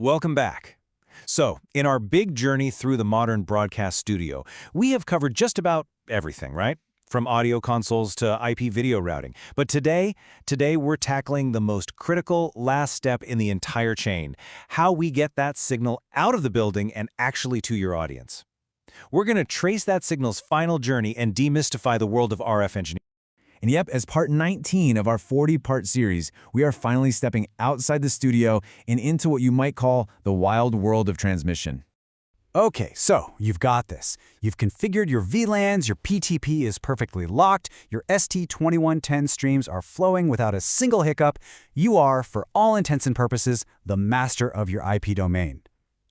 Welcome back. So, in our big journey through the modern broadcast studio, we have covered just about everything, right? From audio consoles to IP video routing. But today we're tackling the most critical last step in the entire chain, how we get that signal out of the building and actually to your audience. We're going to trace that signal's final journey and demystify the world of RF engineering. And yep, as part 19 of our 40-part series, we are finally stepping outside the studio and into what you might call the wild world of transmission. Okay, so you've got this. You've configured your VLANs, your PTP is perfectly locked, your ST2110 streams are flowing without a single hiccup. You are, for all intents and purposes, the master of your IP domain.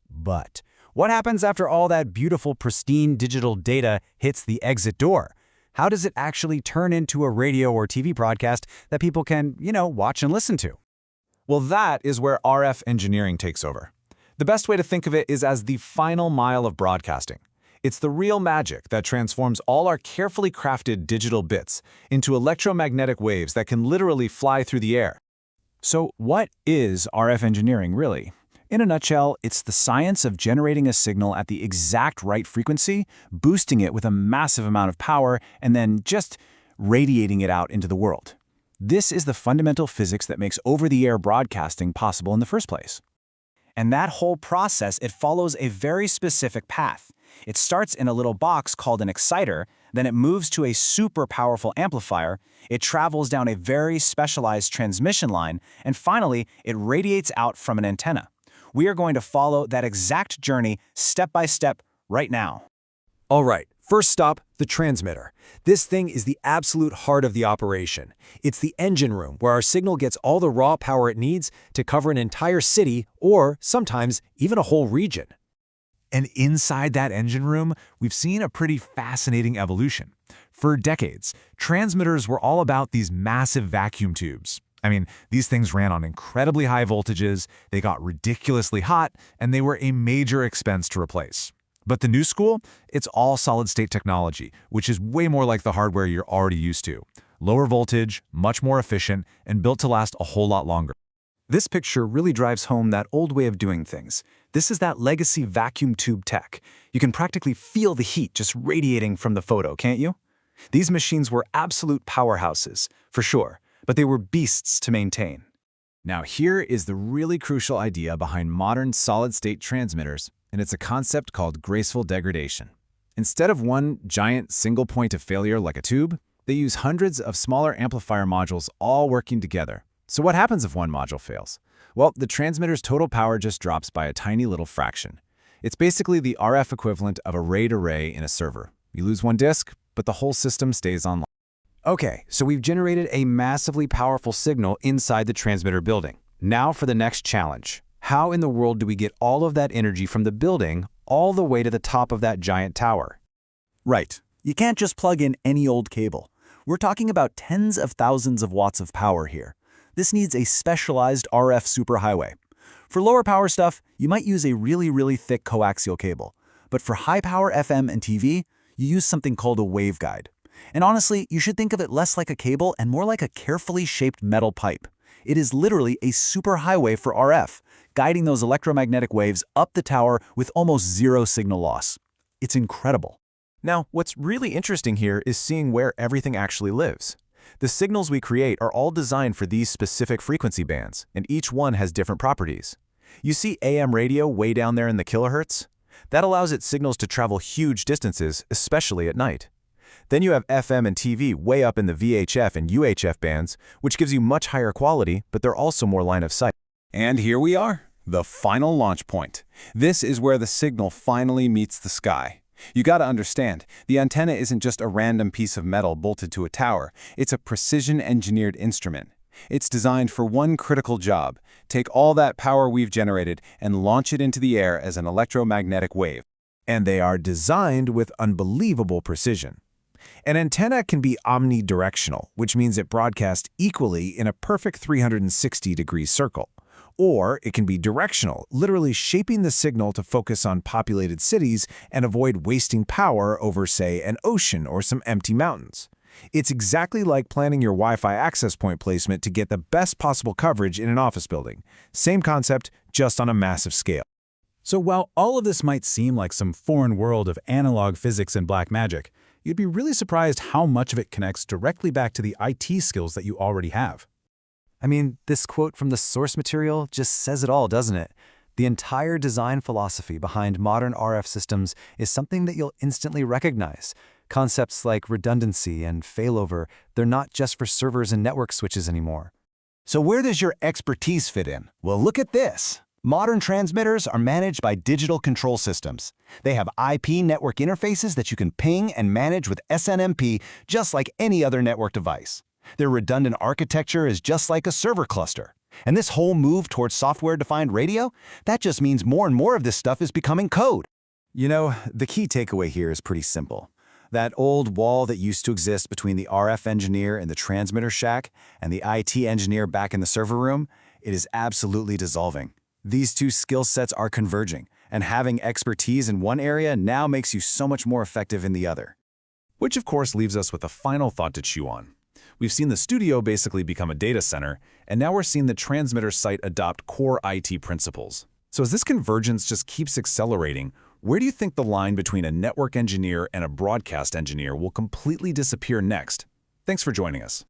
But what happens after all that beautiful, pristine digital data hits the exit door? How does it actually turn into a radio or TV broadcast that people can, watch and listen to? Well, that is where RF engineering takes over. The best way to think of it is as the final mile of broadcasting. It's the real magic that transforms all our carefully crafted digital bits into electromagnetic waves that can literally fly through the air. So what is RF engineering, really? In a nutshell, it's the science of generating a signal at the exact right frequency, boosting it with a massive amount of power, and then just radiating it out into the world. This is the fundamental physics that makes over-the-air broadcasting possible in the first place. And that whole process, it follows a very specific path. It starts in a little box called an exciter, then it moves to a super powerful amplifier, it travels down a very specialized transmission line, and finally, it radiates out from an antenna. We are going to follow that exact journey step by step right now. All right, first stop, the transmitter. This thing is the absolute heart of the operation. It's the engine room where our signal gets all the raw power it needs to cover an entire city or sometimes even a whole region. And inside that engine room, we've seen a pretty fascinating evolution. For decades, transmitters were all about these massive vacuum tubes. I mean, these things ran on incredibly high voltages, they got ridiculously hot, and they were a major expense to replace. But the new school, it's all solid-state technology, which is way more like the hardware you're already used to. Lower voltage, much more efficient, and built to last a whole lot longer. This picture really drives home that old way of doing things. This is that legacy vacuum tube tech. You can practically feel the heat just radiating from the photo, can't you? These machines were absolute powerhouses, for sure, but they were beasts to maintain. Now here is the really crucial idea behind modern solid-state transmitters, and it's a concept called graceful degradation. Instead of one giant single point of failure like a tube, they use hundreds of smaller amplifier modules all working together. So what happens if one module fails? Well, the transmitter's total power just drops by a tiny little fraction. It's basically the RF equivalent of a RAID array in a server. You lose one disk, but the whole system stays online. Okay, so we've generated a massively powerful signal inside the transmitter building. Now for the next challenge. How in the world do we get all of that energy from the building all the way to the top of that giant tower? Right. You can't just plug in any old cable. We're talking about tens of thousands of watts of power here. This needs a specialized RF superhighway. For lower power stuff, you might use a really thick coaxial cable. But for high power FM and TV, you use something called a waveguide. And honestly, you should think of it less like a cable and more like a carefully shaped metal pipe. It is literally a superhighway for RF, guiding those electromagnetic waves up the tower with almost zero signal loss. It's incredible. Now, what's really interesting here is seeing where everything actually lives. The signals we create are all designed for these specific frequency bands, and each one has different properties. You see AM radio way down there in the kilohertz? That allows its signals to travel huge distances, especially at night. Then you have FM and TV way up in the VHF and UHF bands, which gives you much higher quality, but they're also more line of sight. And here we are, the final launch point. This is where the signal finally meets the sky. You gotta understand, the antenna isn't just a random piece of metal bolted to a tower. It's a precision-engineered instrument. It's designed for one critical job: take all that power we've generated and launch it into the air as an electromagnetic wave. And they are designed with unbelievable precision. An antenna can be omnidirectional, which means it broadcasts equally in a perfect 360-degree circle. Or it can be directional, literally shaping the signal to focus on populated cities and avoid wasting power over, say, an ocean or some empty mountains. It's exactly like planning your Wi-Fi access point placement to get the best possible coverage in an office building. Same concept, just on a massive scale. So while all of this might seem like some foreign world of analog physics and black magic, you'd be really surprised how much of it connects directly back to the IT skills that you already have. I mean, this quote from the source material just says it all, doesn't it? The entire design philosophy behind modern RF systems is something that you'll instantly recognize. Concepts like redundancy and failover, they're not just for servers and network switches anymore. So where does your expertise fit in? Well, look at this. Modern transmitters are managed by digital control systems. They have IP network interfaces that you can ping and manage with SNMP just like any other network device. Their redundant architecture is just like a server cluster. And this whole move towards software-defined radio, that just means more and more of this stuff is becoming code. You know, the key takeaway here is pretty simple. That old wall that used to exist between the RF engineer in the transmitter shack and the IT engineer back in the server room, it is absolutely dissolving. These two skill sets are converging, and having expertise in one area now makes you so much more effective in the other. Which of course leaves us with a final thought to chew on. We've seen the studio basically become a data center, and now we're seeing the transmitter site adopt core IT principles. So as this convergence just keeps accelerating, where do you think the line between a network engineer and a broadcast engineer will completely disappear next? Thanks for joining us.